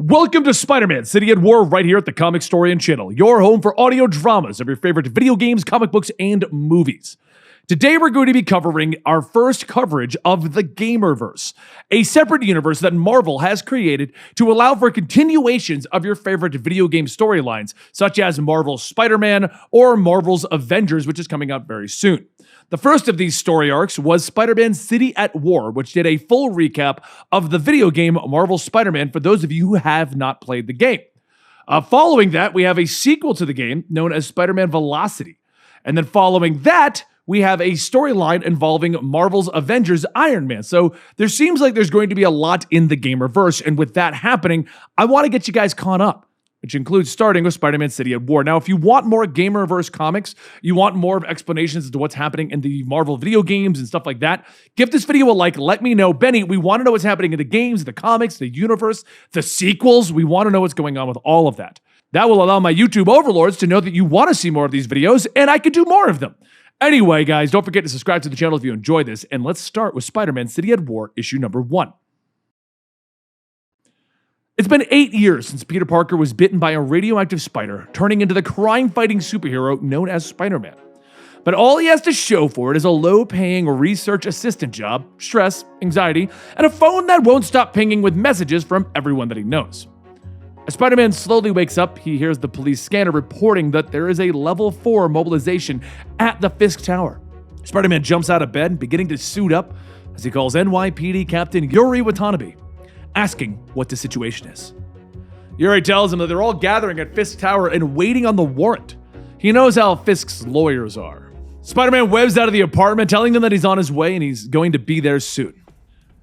Welcome to Spider-Man City at War right here at the Comicstorian channel, your home for audio dramas of your favorite video games, comic books, and movies. Today we're going to be covering our first coverage of the Gamerverse, a separate universe that Marvel has created to allow for continuations of your favorite video game storylines, such as Marvel's Spider-Man or Marvel's Avengers, which is coming out very soon. The first of these story arcs was Spider-Man City at War, which did a full recap of the video game Marvel's Spider-Man for those of you who have not played the game. Following that, we have a sequel to the game known as Spider-Man Velocity. And then following that, we have a storyline involving Marvel's Avengers Iron Man. So there seems like there's going to be a lot in the Gamerverse. And with that happening, I want to get you guys caught up, which includes starting with Spider-Man City at War. Now, if you want more Gamerverse comics, you want more of explanations as to what's happening in the Marvel video games and stuff like that, give this video a like. Let me know. Benny, we want to know what's happening in the games, the comics, the universe, the sequels. We want to know what's going on with all of that. That will allow my YouTube overlords to know that you want to see more of these videos, and I could do more of them. Anyway, guys, don't forget to subscribe to the channel if you enjoy this, and let's start with Spider-Man City at War, issue number 1. It's been 8 years since Peter Parker was bitten by a radioactive spider, turning into the crime-fighting superhero known as Spider-Man. But all he has to show for it is a low-paying research assistant job, stress, anxiety, and a phone that won't stop pinging with messages from everyone that he knows. As Spider-Man slowly wakes up, he hears the police scanner reporting that there is a level 4 mobilization at the Fisk Tower. Spider-Man jumps out of bed, beginning to suit up as he calls NYPD Captain Yuri Watanabe, asking what the situation is. Yuri tells him that they're all gathering at Fisk Tower and waiting on the warrant. He knows how Fisk's lawyers are. Spider-Man webs out of the apartment, telling them that he's on his way and he's going to be there soon.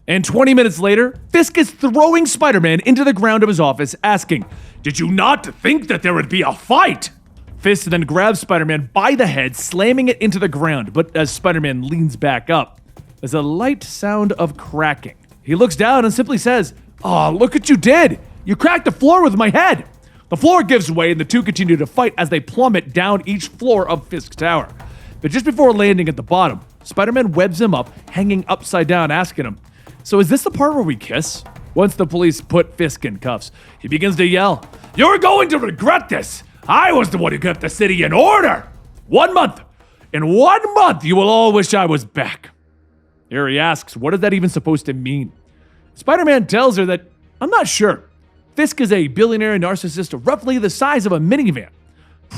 And 20 minutes later, Fisk is throwing Spider-Man into the ground of his office, asking, "Did you not think that there would be a fight?" Fisk then grabs Spider-Man by the head, slamming it into the ground, but as Spider-Man leans back up, there's a light sound of cracking. He looks down and simply says, "Oh, look what you did! You cracked the floor with my head!" The floor gives way and the two continue to fight as they plummet down each floor of Fisk Tower. But just before landing at the bottom, Spider-Man webs him up, hanging upside down, asking him, "So is this the part where we kiss?" Once the police put Fisk in cuffs, he begins to yell, "You're going to regret this! I was the one who kept the city in order! 1 month! In 1 month, you will all wish I was back!" Yuri asks, what is that even supposed to mean? Spider-Man tells her that, "I'm not sure. Fisk is a billionaire narcissist roughly the size of a minivan.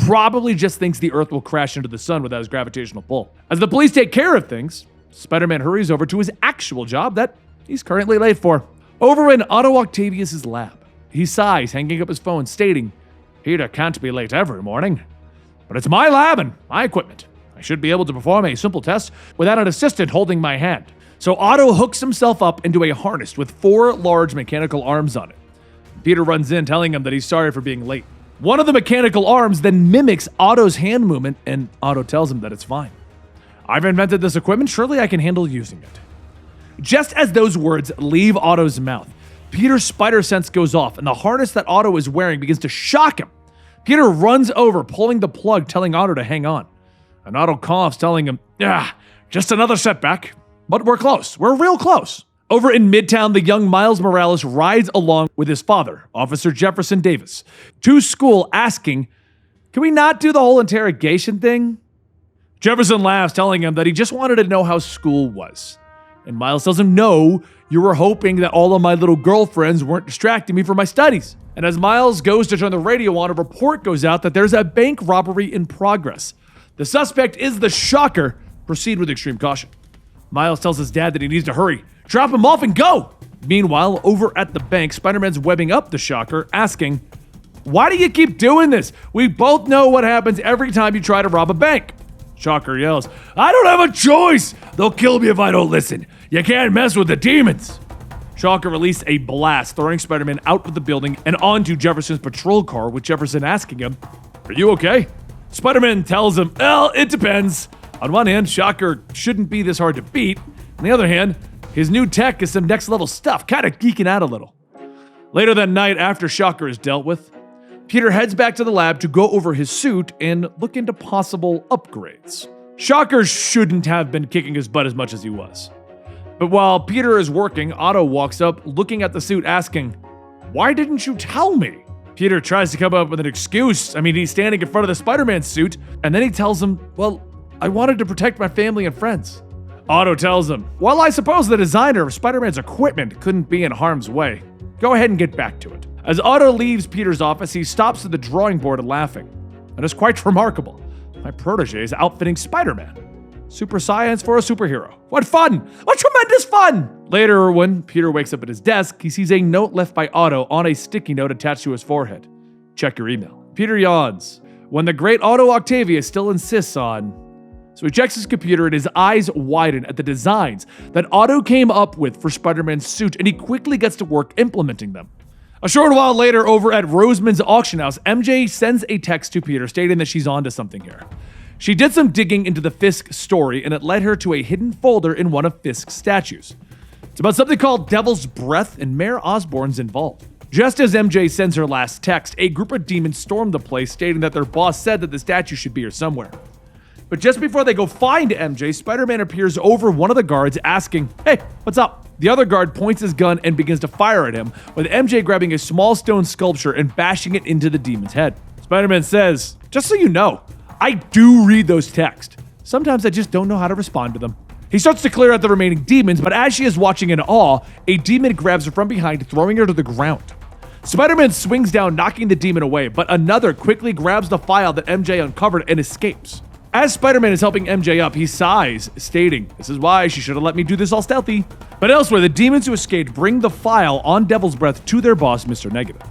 Probably just thinks the Earth will crash into the sun without his gravitational pull." As the police take care of things, Spider-Man hurries over to his actual job that he's currently late for. Over in Otto Octavius' lab, he sighs, hanging up his phone, stating, "Peter can't be late every morning. But it's my lab and my equipment. I should be able to perform a simple test without an assistant holding my hand." So Otto hooks himself up into a harness with 4 large mechanical arms on it. Peter runs in, telling him that he's sorry for being late. One of the mechanical arms then mimics Otto's hand movement, and Otto tells him that it's fine. "I've invented this equipment, surely I can handle using it." Just as those words leave Otto's mouth, Peter's spider sense goes off, and the harness that Otto is wearing begins to shock him. Peter runs over, pulling the plug, telling Otto to hang on. And Otto coughs, telling him, just another setback. But we're close. We're real close." Over in Midtown, the young Miles Morales rides along with his father, Officer Jefferson Davis, to school, asking, "Can we not do the whole interrogation thing?" Jefferson laughs, telling him that he just wanted to know how school was. And Miles tells him, "No, you were hoping that all of my little girlfriends weren't distracting me from my studies." And as Miles goes to turn the radio on, a report goes out that there's a bank robbery in progress. The suspect is the Shocker. Proceed with extreme caution. Miles tells his dad that he needs to hurry. Drop him off and go! Meanwhile, over at the bank, Spider-Man's webbing up the Shocker, asking, "Why do you keep doing this? We both know what happens every time you try to rob a bank." Shocker yells, "I don't have a choice! They'll kill me if I don't listen. You can't mess with the demons!" Shocker released a blast, throwing Spider-Man out of the building and onto Jefferson's patrol car, with Jefferson asking him, "Are you okay?" Spider-Man tells him, "Well, it depends. On one hand, Shocker shouldn't be this hard to beat. On the other hand, his new tech is some next-level stuff, kind of geeking out a little." Later that night, after Shocker is dealt with, Peter heads back to the lab to go over his suit and look into possible upgrades. Shocker shouldn't have been kicking his butt as much as he was. But while Peter is working, Otto walks up, looking at the suit, asking, Why didn't you tell me? Peter tries to come up with an excuse. He's standing in front of the Spider-Man suit, and then he tells him, well, I wanted to protect my family and friends. Otto tells him, well, I suppose the designer of Spider-Man's equipment couldn't be in harm's way. Go ahead and get back to it. As Otto leaves Peter's office, he stops at the drawing board and laughing. And it's quite remarkable. My protege is outfitting Spider-Man. Super science for a superhero. What fun! What tremendous fun! Later, when Peter wakes up at his desk, he sees a note left by Otto on a sticky note attached to his forehead. Check your email. Peter yawns. When the great Otto Octavius still insists on... So he checks his computer and his eyes widen at the designs that Otto came up with for Spider-Man's suit, and he quickly gets to work implementing them. A short while later, over at Roseman's auction house, MJ sends a text to Peter stating that she's onto something here. She did some digging into the Fisk story, and it led her to a hidden folder in one of Fisk's statues. It's about something called Devil's Breath, and Mayor Osborn's involved. Just as MJ sends her last text, a group of demons storm the place, stating that their boss said that the statue should be here somewhere. But just before they go find MJ, Spider-Man appears over one of the guards asking, hey, what's up? The other guard points his gun and begins to fire at him, with MJ grabbing a small stone sculpture and bashing it into the demon's head. Spider-Man says, just so you know, I do read those texts. Sometimes I just don't know how to respond to them. He starts to clear out the remaining demons, but as she is watching in awe, a demon grabs her from behind, throwing her to the ground. Spider-Man swings down, knocking the demon away, but another quickly grabs the file that MJ uncovered and escapes. As Spider-Man is helping MJ up, he sighs, stating, this is why she should have let me do this all stealthy. But elsewhere, the demons who escaped bring the file on Devil's Breath to their boss, Mr. Negative.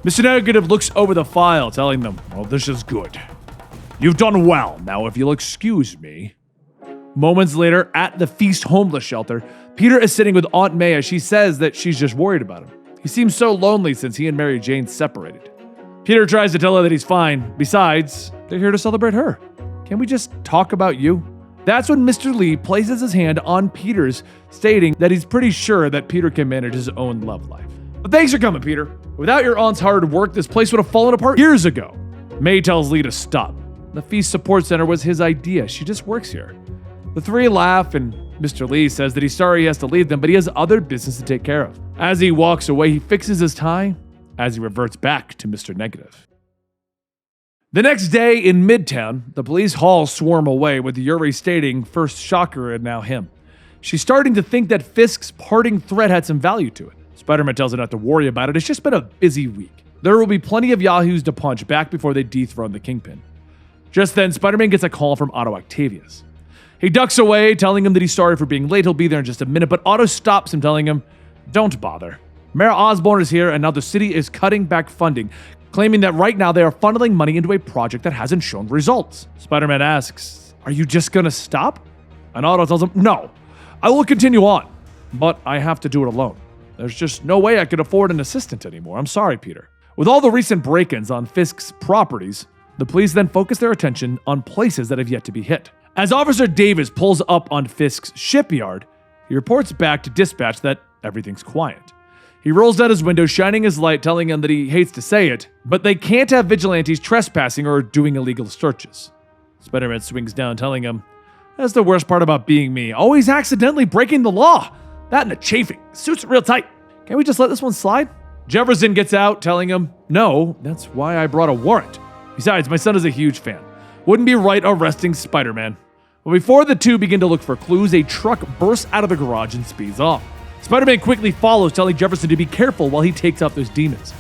Mr. Negative looks over the file, telling them, well, this is good. You've done well. Now, if you'll excuse me. Moments later, at the Feast homeless shelter, Peter is sitting with Aunt May as she says that she's just worried about him. He seems so lonely since he and Mary Jane separated. Peter tries to tell her that he's fine. Besides, they're here to celebrate her. Can we just talk about you? That's when Mr. Lee places his hand on Peter's, stating that he's pretty sure that Peter can manage his own love life. But thanks for coming, Peter. Without your aunt's hard work, this place would have fallen apart years ago. May tells Lee to stop. The Feast Support Center was his idea. She just works here. The three laugh, and Mr. Lee says that he's sorry he has to leave them, but he has other business to take care of. As he walks away, he fixes his tie as he reverts back to Mr. Negative. The next day in Midtown, the police halls swarm away, with Yuri stating first Shocker and now him. She's starting to think that Fisk's parting threat had some value to it. Spider-Man tells her not to worry about it. It's just been a busy week. There will be plenty of yahoos to punch back before they dethrone the Kingpin. Just then, Spider-Man gets a call from Otto Octavius. He ducks away, telling him that he's sorry for being late. He'll be there in just a minute, but Otto stops him, telling him, don't bother. Mayor Osborn is here, and now the city is cutting back funding, claiming that right now they are funneling money into a project that hasn't shown results. Spider-Man asks, are you just gonna stop? And Otto tells him, no, I will continue on, but I have to do it alone. There's just no way I could afford an assistant anymore. I'm sorry, Peter. With all the recent break-ins on Fisk's properties, the police then focus their attention on places that have yet to be hit. As Officer Davis pulls up on Fisk's shipyard, he reports back to dispatch that everything's quiet. He rolls down his window, shining his light, telling him that he hates to say it, but they can't have vigilantes trespassing or doing illegal searches. Spider-Man swings down, telling him, that's the worst part about being me, always accidentally breaking the law. That and the chafing. Suits real tight. Can't we just let this one slide? Jefferson gets out, telling him, no, that's why I brought a warrant. Besides, my son is a huge fan. Wouldn't be right arresting Spider-Man. But before the two begin to look for clues, a truck bursts out of the garage and speeds off. Spider-Man quickly follows, telling Jefferson to be careful while he takes out those demons.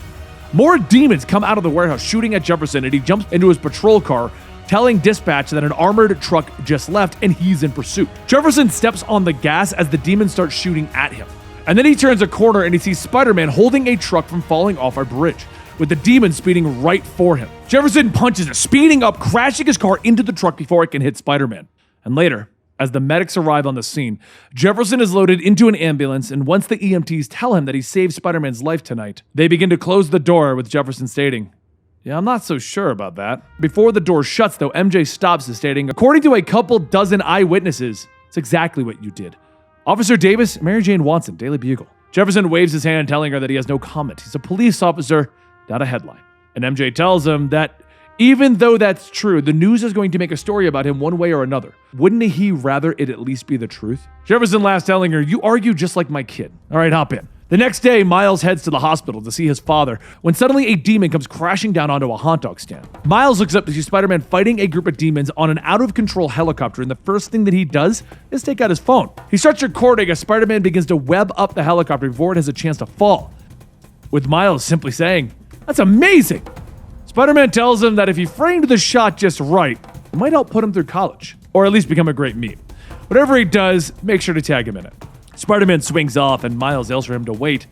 More demons come out of the warehouse, shooting at Jefferson, and he jumps into his patrol car, telling dispatch that an armored truck just left and he's in pursuit. Jefferson steps on the gas as the demons start shooting at him. And then he turns a corner and he sees Spider-Man holding a truck from falling off a bridge, with the demon speeding right for him. Jefferson punches it, speeding up, crashing his car into the truck before it can hit Spider-Man. And later, as the medics arrive on the scene, Jefferson is loaded into an ambulance, and once the EMTs tell him that he saved Spider-Man's life tonight, they begin to close the door, with Jefferson stating, yeah, I'm not so sure about that. Before the door shuts, though, MJ stops, stating, according to a couple dozen eyewitnesses, it's exactly what you did. Officer Davis, Mary Jane Watson, Daily Bugle. Jefferson waves his hand, telling her that he has no comment. He's a police officer, not a headline. And MJ tells him that even though that's true, the news is going to make a story about him one way or another. Wouldn't he rather it at least be the truth? Jefferson laughs, telling her, you argue just like my kid. All right, hop in. The next day, Miles heads to the hospital to see his father when suddenly a demon comes crashing down onto a hot dog stand. Miles looks up to see Spider-Man fighting a group of demons on an out-of-control helicopter, and the first thing that he does is take out his phone. He starts recording as Spider-Man begins to web up the helicopter before it has a chance to fall, with Miles simply saying, "That's amazing!" Spider-Man tells him that if he framed the shot just right, it might help put him through college, or at least become a great meme. Whatever he does, make sure to tag him in it. Spider-Man swings off, and Miles yells for him to wait.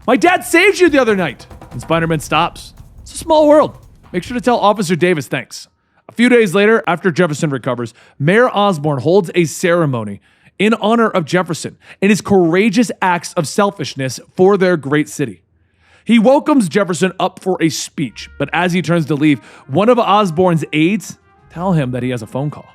"My dad saved you the other night!" And Spider-Man stops. It's a small world. Make sure to tell Officer Davis thanks. A few days later, after Jefferson recovers, Mayor Osborn holds a ceremony in honor of Jefferson and his courageous acts of selfishness for their great city. He welcomes Jefferson up for a speech, but as he turns to leave, one of Osborn's aides tell him that he has a phone call.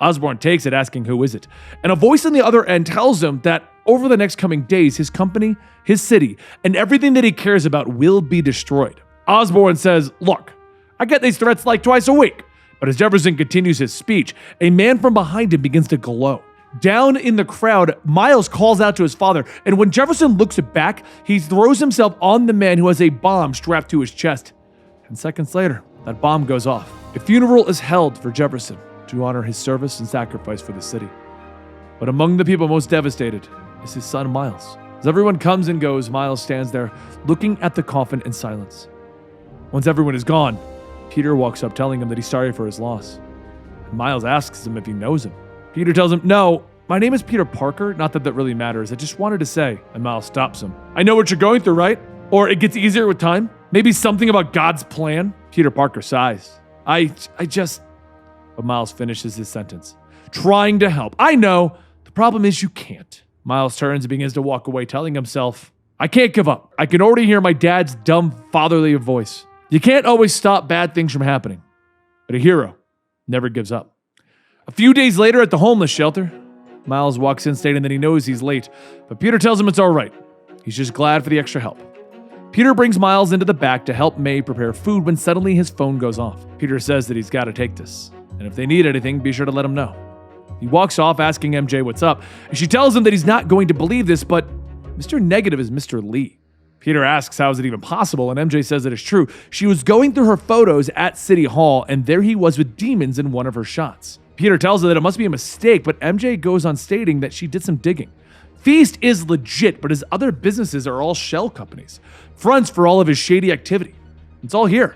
Osborn takes it, asking who is it, and a voice on the other end tells him that over the next coming days, his company, his city, and everything that he cares about will be destroyed. Osborn says, "Look, I get these threats like twice a week." But as Jefferson continues his speech, a man from behind him begins to glow. Down in the crowd, Miles calls out to his father, and when Jefferson looks back, he throws himself on the man who has a bomb strapped to his chest. And seconds later, that bomb goes off. A funeral is held for Jefferson to honor his service and sacrifice for the city. But among the people most devastated is his son Miles. As everyone comes and goes, Miles stands there looking at the coffin in silence. Once everyone is gone, Peter walks up telling him that he's sorry for his loss. And Miles asks him if he knows him. Peter tells him, "No, my name is Peter Parker, not that that really matters. I just wanted to say." And Miles stops him. "I know what you're going through, right? Or it gets easier with time? Maybe something about God's plan?" Peter Parker sighs. I just... But Miles finishes his sentence. "Trying to help. I know. The problem is you can't." Miles turns and begins to walk away, telling himself, "I can't give up. I can already hear my dad's dumb, fatherly voice. You can't always stop bad things from happening. But a hero never gives up." A few days later at the homeless shelter, Miles walks in stating that he knows he's late, but Peter tells him it's all right. He's just glad for the extra help. Peter brings Miles into the back to help May prepare food when suddenly his phone goes off. Peter says that he's got to take this, and if they need anything, be sure to let him know. He walks off asking MJ what's up, and she tells him that he's not going to believe this, but Mr. Negative is Mr. Lee. Peter asks how is it even possible, and MJ says that it's true. She was going through her photos at City Hall, and there he was with demons in one of her shots. Peter tells her that it must be a mistake, but MJ goes on stating that she did some digging. Feast is legit, but his other businesses are all shell companies, fronts for all of his shady activity. It's all here.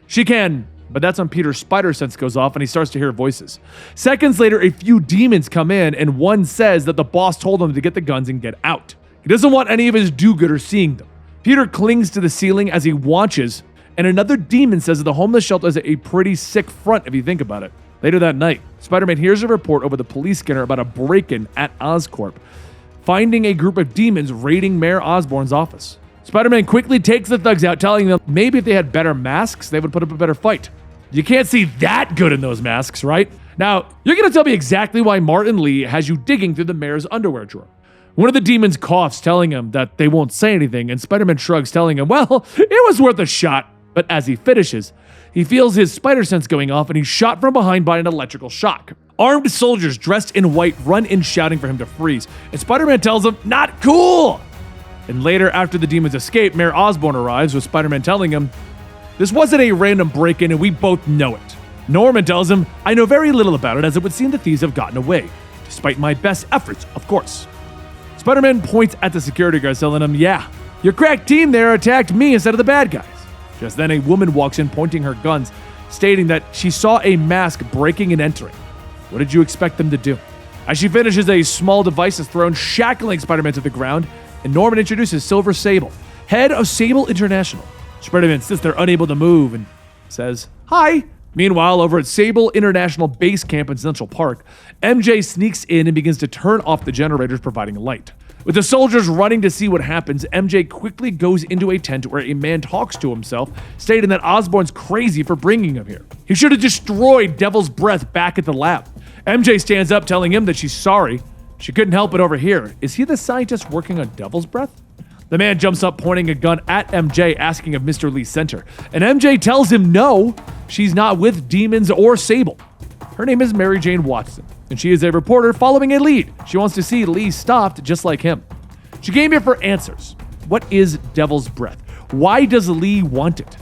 She can... But that's when Peter's spider sense goes off and he starts to hear voices. Seconds later, a few demons come in and one says that the boss told him to get the guns and get out. He doesn't want any of his do-gooders seeing them. Peter clings to the ceiling as he watches, and another demon says that the homeless shelter has a pretty sick front if you think about it. Later that night, Spider-Man hears a report over the police scanner about a break-in at Oscorp, finding a group of demons raiding Mayor Osborn's office. Spider-Man quickly takes the thugs out, telling them maybe if they had better masks, they would put up a better fight. You can't see that good in those masks, right? Now, you're going to tell me exactly why Martin Lee has you digging through the mayor's underwear drawer. One of the demons coughs, telling him that they won't say anything, and Spider-Man shrugs, telling him, well, it was worth a shot. But as he finishes, he feels his spider sense going off, and he's shot from behind by an electrical shock. Armed soldiers dressed in white run in shouting for him to freeze, and Spider-Man tells him, not cool! And later, after the demons escape, Mayor Osborn arrives, with Spider-Man telling him, this wasn't a random break-in, and we both know it. Norman tells him, I know very little about it, as it would seem the thieves have gotten away, despite my best efforts, of course. Spider-Man points at the security guards, telling him, yeah, your crack team there attacked me instead of the bad guys. Just then, a woman walks in pointing her guns, stating that she saw a mask breaking and entering. What did you expect them to do? As she finishes, a small device is thrown, shackling Spider-Man to the ground, and Norman introduces Silver Sable, head of Sable International. Spider-Man sits there unable to move and says, hi. Meanwhile, over at Sable International Base Camp in Central Park, MJ sneaks in and begins to turn off the generators providing light. With the soldiers running to see what happens, MJ quickly goes into a tent where a man talks to himself, stating that Osborn's crazy for bringing him here. He should have destroyed Devil's Breath back at the lab. MJ stands up, telling him that she's sorry. She couldn't help but overhear. Is he the scientist working on Devil's Breath? The man jumps up, pointing a gun at MJ, asking if Mr. Lee sent her. And MJ tells him no, she's not with demons or Sable. Her name is Mary Jane Watson, and she is a reporter following a lead. She wants to see Lee stopped just like him. She came here for answers. What is Devil's Breath? Why does Lee want it?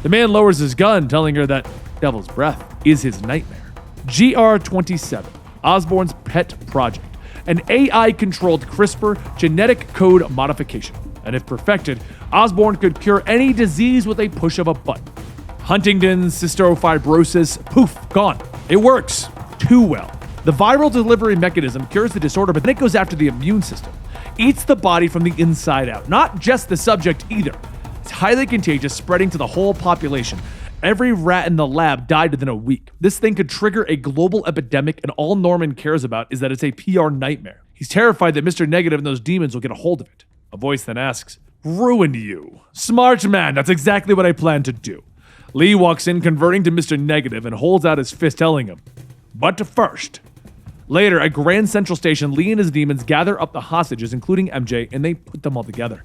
The man lowers his gun, telling her that Devil's Breath is his nightmare. GR27, Osborn's pet project, an AI-controlled CRISPR genetic code modification. And if perfected, Osborn could cure any disease with a push of a button. Huntington's, cystofibrosis, poof, gone. It works too well. The viral delivery mechanism cures the disorder, but then it goes after the immune system. Eats the body from the inside out, not just the subject either. It's highly contagious, spreading to the whole population. Every rat in the lab died within a week. This thing could trigger a global epidemic, and all Norman cares about is that it's a PR nightmare. He's terrified that Mr. Negative and those demons will get a hold of it. A voice then asks, "Ruin you?" "Smart man, that's exactly what I plan to do." Lee walks in, converting to Mr. Negative, and holds out his fist, telling him, "But first." Later, at Grand Central Station, Lee and his demons gather up the hostages, including MJ, and they put them all together.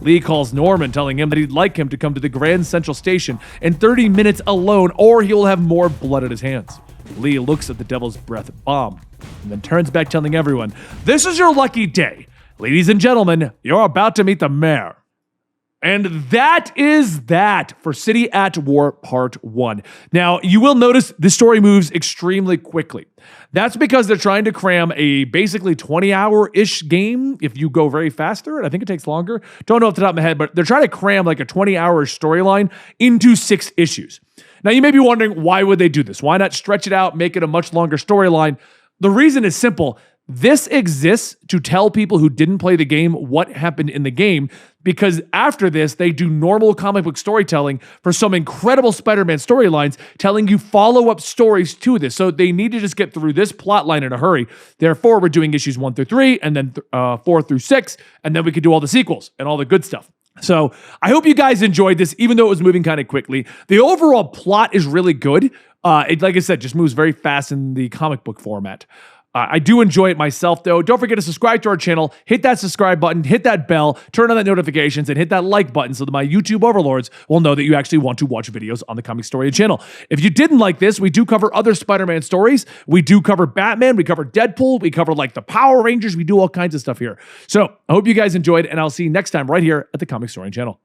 Lee calls Norman, telling him that he'd like him to come to the Grand Central Station in 30 minutes alone, or he will have more blood at his hands. Lee looks at the Devil's Breath bomb, and then turns back, telling everyone, "This is your lucky day. Ladies and gentlemen, you're about to meet the mayor." And that is that for City at War Part 1. Now, you will notice this story moves extremely quickly. That's because they're trying to cram a basically 20-hour-ish game if you go very fast through it. I think it takes longer. Don't know off the top of my head, but they're trying to cram like a 20-hour storyline into 6 issues. Now, you may be wondering, why would they do this? Why not stretch it out, make it a much longer storyline? The reason is simple. This exists to tell people who didn't play the game what happened in the game, because after this, they do normal comic book storytelling for some incredible Spider-Man storylines, telling you follow-up stories to this. So they need to just get through this plot line in a hurry. Therefore, we're doing issues 1 through 3, and then 4 through 6, and then we could do all the sequels and all the good stuff. So I hope you guys enjoyed this, even though it was moving kind of quickly. The overall plot is really good. It, like I said, just moves very fast in the comic book format. I do enjoy it myself, though. Don't forget to subscribe to our channel, hit that subscribe button, hit that bell, turn on that notifications, and hit that like button so that my YouTube overlords will know that you actually want to watch videos on the Comicstorian channel. If you didn't like this, we do cover other Spider-Man stories. We do cover Batman. We cover Deadpool. We cover like the Power Rangers. We do all kinds of stuff here. So I hope you guys enjoyed, and I'll see you next time right here at the Comicstorian channel.